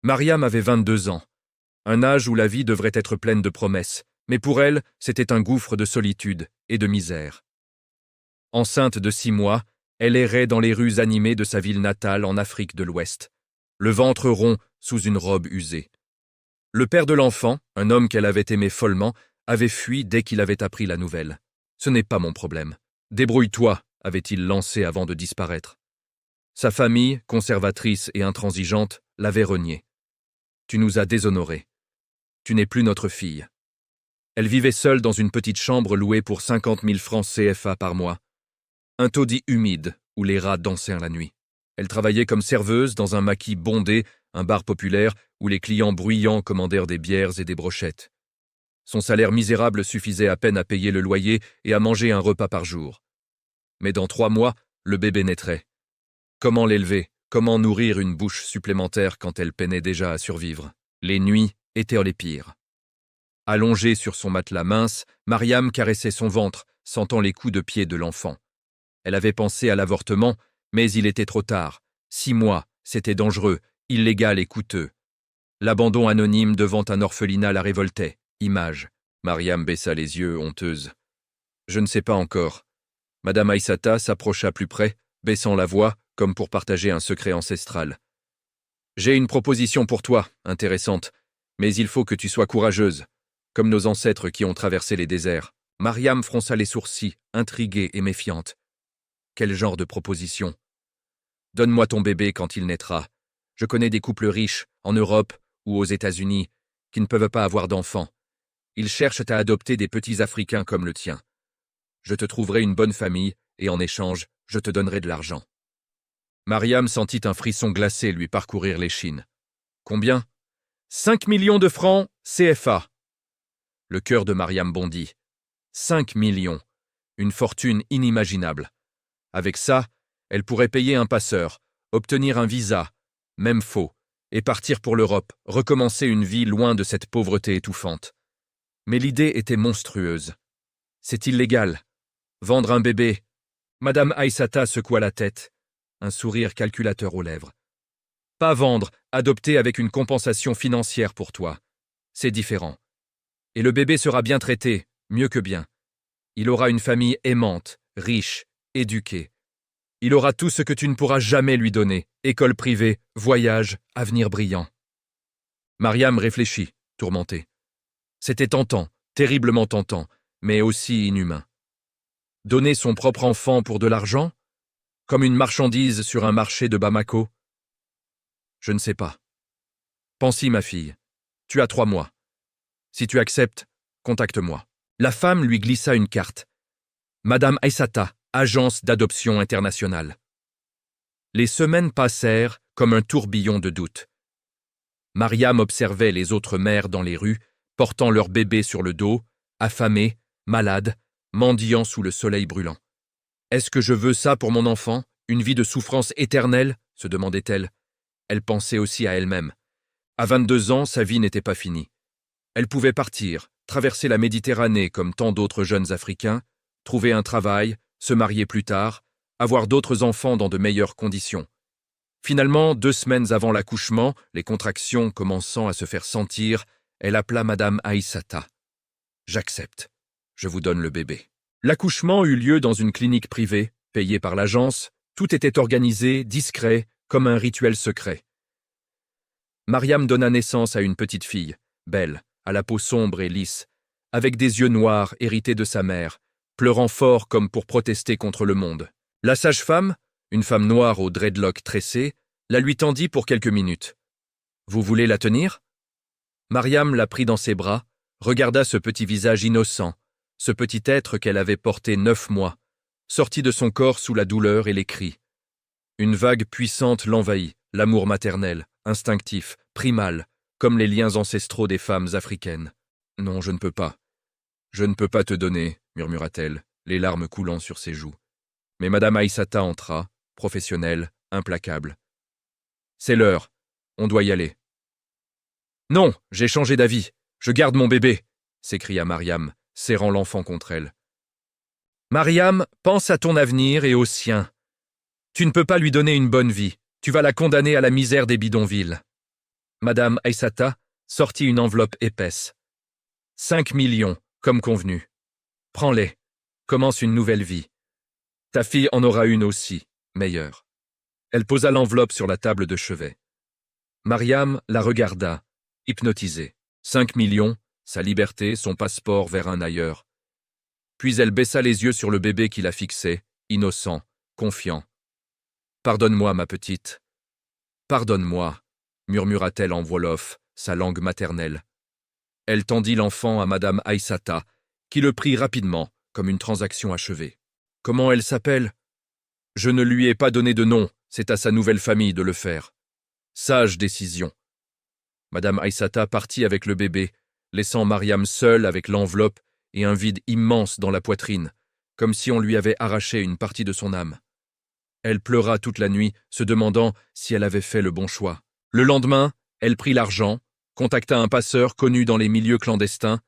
Mariam avait 22 ans, un âge où la vie devrait être pleine de promesses, mais pour elle, c'était un gouffre de solitude et de misère. Enceinte de 6 mois, elle errait dans les rues animées de sa ville natale en Afrique de l'Ouest, le ventre rond sous une robe usée. Le père de l'enfant, un homme qu'elle avait aimé follement, avait fui dès qu'il avait appris la nouvelle. « Ce n'est pas mon problème. Débrouille-toi », avait-il lancé avant de disparaître. Sa famille, conservatrice et intransigeante, l'avait renié. « Tu nous as déshonorés. Tu n'es plus notre fille. » Elle vivait seule dans une petite chambre louée pour 50 000 francs CFA par mois. Un taudis humide où les rats dansaient la nuit. Elle travaillait comme serveuse dans un maquis bondé, un bar populaire où les clients bruyants commandèrent des bières et des brochettes. Son salaire misérable suffisait à peine à payer le loyer et à manger un repas par jour. Mais dans 3 mois, le bébé naîtrait. Comment l'élever? Comment nourrir une bouche supplémentaire quand elle peinait déjà à survivre? Les nuits étaient les pires. Allongée sur son matelas mince, Mariam caressait son ventre, sentant les coups de pied de l'enfant. Elle avait pensé à l'avortement, mais il était trop tard. 6 mois, c'était dangereux, illégal et coûteux. L'abandon anonyme devant un orphelinat la révoltait. Image. Mariam baissa les yeux, honteuse. « Je ne sais pas encore. » Madame Aïssata s'approcha plus près, baissant la voix, comme pour partager un secret ancestral. « J'ai une proposition pour toi, intéressante, mais il faut que tu sois courageuse, comme nos ancêtres qui ont traversé les déserts. » Mariam fronça les sourcils, intriguée et méfiante. « Quel genre de proposition ? » « Donne-moi ton bébé quand il naîtra. Je connais des couples riches, en Europe ou aux États-Unis, qui ne peuvent pas avoir d'enfants. Ils cherchent à adopter des petits Africains comme le tien. Je te trouverai une bonne famille et en échange, je te donnerai de l'argent. » Mariam sentit un frisson glacé lui parcourir l'échine. « Combien ? 5 millions de francs CFA. » Le cœur de Mariam bondit. 5 millions. Une fortune inimaginable. Avec ça, elle pourrait payer un passeur, obtenir un visa, même faux, et partir pour l'Europe, recommencer une vie loin de cette pauvreté étouffante. Mais l'idée était monstrueuse. C'est illégal. Vendre un bébé. Madame Aïssata secoua la tête, un sourire calculateur aux lèvres. Pas vendre, adopter avec une compensation financière pour toi. C'est différent. Et le bébé sera bien traité, mieux que bien. Il aura une famille aimante, riche, éduquée. Il aura tout ce que tu ne pourras jamais lui donner. École privée, voyage, avenir brillant. Mariam réfléchit, tourmentée. C'était tentant, terriblement tentant, mais aussi inhumain. Donner son propre enfant pour de l'argent? Comme une marchandise sur un marché de Bamako? Je ne sais pas. Pense-y, ma fille. Tu as 3 mois. Si tu acceptes, contacte-moi. La femme lui glissa une carte. Madame Aïssata, agence d'adoption internationale. Les semaines passèrent comme un tourbillon de doutes. Mariam observait les autres mères dans les rues, portant leur bébé sur le dos, affamées, malades, mendiant sous le soleil brûlant. « Est-ce que je veux ça pour mon enfant? Une vie de souffrance éternelle ?» se demandait-elle. Elle pensait aussi à elle-même. À 22 ans, sa vie n'était pas finie. Elle pouvait partir, traverser la Méditerranée comme tant d'autres jeunes Africains, trouver un travail, se marier plus tard, avoir d'autres enfants dans de meilleures conditions. Finalement, 2 semaines avant l'accouchement, les contractions commençant à se faire sentir, elle appela Madame Aïssata. « J'accepte. Je vous donne le bébé. » L'accouchement eut lieu dans une clinique privée, payée par l'agence. Tout était organisé, discret, comme un rituel secret. Mariam donna naissance à une petite fille, belle, à la peau sombre et lisse, avec des yeux noirs hérités de sa mère, pleurant fort comme pour protester contre le monde. La sage-femme, une femme noire aux dreadlocks tressés, la lui tendit pour quelques minutes. « Vous voulez la tenir ?» Mariam la prit dans ses bras, regarda ce petit visage innocent, ce petit être qu'elle avait porté 9 mois, sorti de son corps sous la douleur et les cris. Une vague puissante l'envahit, l'amour maternel, instinctif, primal, comme les liens ancestraux des femmes africaines. « Non, je ne peux pas. Je ne peux pas te donner, » murmura-t-elle, les larmes coulant sur ses joues. Mais Madame Aïssata entra, professionnelle, implacable. « C'est l'heure. On doit y aller. »« Non, j'ai changé d'avis. Je garde mon bébé !» s'écria Mariam, serrant l'enfant contre elle. « Mariam, pense à ton avenir et au sien. Tu ne peux pas lui donner une bonne vie. Tu vas la condamner à la misère des bidonvilles. » Madame Aissata sortit une enveloppe épaisse. 5 millions, comme convenu. Prends-les. Commence une nouvelle vie. Ta fille en aura une aussi, meilleure. Elle posa l'enveloppe sur la table de chevet. Mariam la regarda, hypnotisée. 5 millions, sa liberté, son passeport vers un ailleurs. Puis elle baissa les yeux sur le bébé qui la fixait, innocent, confiant. « Pardonne-moi, ma petite. Pardonne-moi, » murmura-t-elle en wolof, sa langue maternelle. Elle tendit l'enfant à Madame Aissata, qui le prit rapidement, comme une transaction achevée. « Comment elle s'appelle ? » ?»« Je ne lui ai pas donné de nom, c'est à sa nouvelle famille de le faire. » Sage décision. Madame Aissata partit avec le bébé, laissant Mariam seule avec l'enveloppe et un vide immense dans la poitrine, comme si on lui avait arraché une partie de son âme. Elle pleura toute la nuit, se demandant si elle avait fait le bon choix. Le lendemain, elle prit l'argent, contacta un passeur connu dans les milieux clandestins,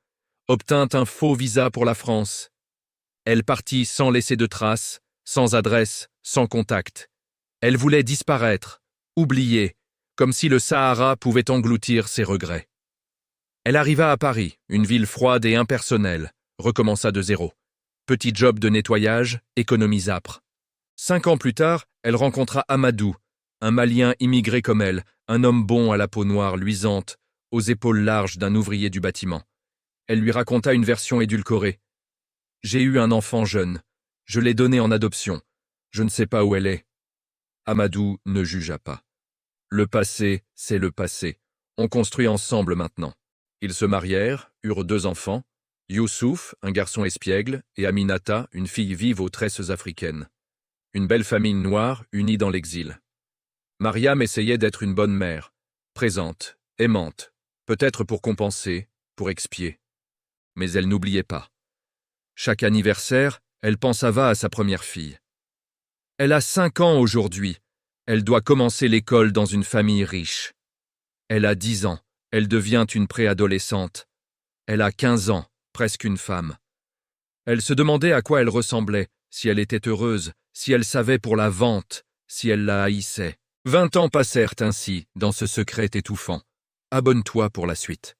obtint un faux visa pour la France. Elle partit sans laisser de traces, sans adresse, sans contact. Elle voulait disparaître, oublier, comme si le Sahara pouvait engloutir ses regrets. Elle arriva à Paris, une ville froide et impersonnelle, recommença de zéro. Petit job de nettoyage, économie âpre. 5 ans plus tard, elle rencontra Amadou, un Malien immigré comme elle, un homme bon à la peau noire luisante, aux épaules larges d'un ouvrier du bâtiment. Elle lui raconta une version édulcorée. « J'ai eu un enfant jeune. Je l'ai donné en adoption. Je ne sais pas où elle est. » Amadou ne jugea pas. Le passé, c'est le passé. On construit ensemble maintenant. Ils se marièrent, eurent 2 enfants, Youssouf, un garçon espiègle, et Aminata, une fille vive aux tresses africaines. Une belle famille noire, unie dans l'exil. Mariam essayait d'être une bonne mère, présente, aimante, peut-être pour compenser, pour expier. Mais elle n'oubliait pas. Chaque anniversaire, elle pensava à sa première fille. Elle a 5 ans aujourd'hui. Elle doit commencer l'école dans une famille riche. Elle a 10 ans. Elle devient une préadolescente. Elle a 15 ans, presque une femme. Elle se demandait à quoi elle ressemblait, si elle était heureuse, si elle savait pour la vente, si elle la haïssait. 20 ans passèrent ainsi, dans ce secret étouffant. Abonne-toi pour la suite.